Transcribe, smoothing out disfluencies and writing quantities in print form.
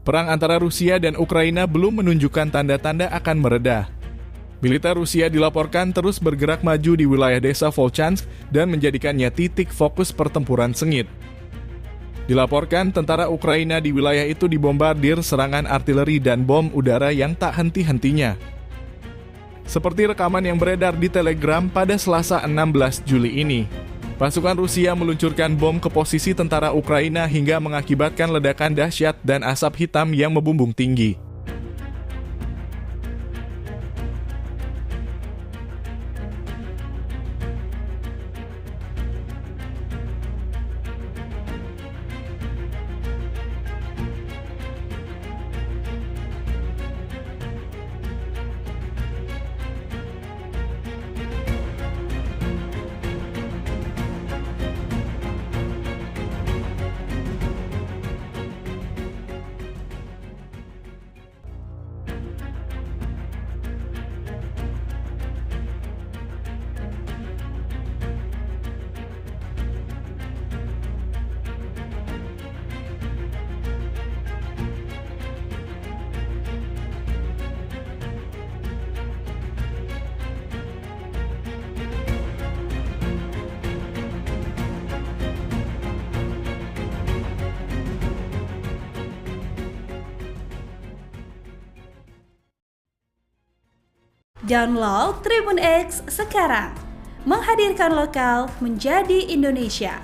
Perang antara Rusia dan Ukraina belum menunjukkan tanda-tanda akan mereda. Militer Rusia dilaporkan terus bergerak maju di wilayah desa Volchansk dan menjadikannya titik fokus pertempuran sengit. Dilaporkan tentara Ukraina di wilayah itu dibombardir serangan artileri dan bom udara yang tak henti-hentinya. Seperti rekaman yang beredar di Telegram pada Selasa 16 Juli ini. Pasukan Rusia meluncurkan bom ke posisi tentara Ukraina hingga mengakibatkan ledakan dahsyat dan asap hitam yang membumbung tinggi. Download Tribun X sekarang, menghadirkan lokal menjadi Indonesia.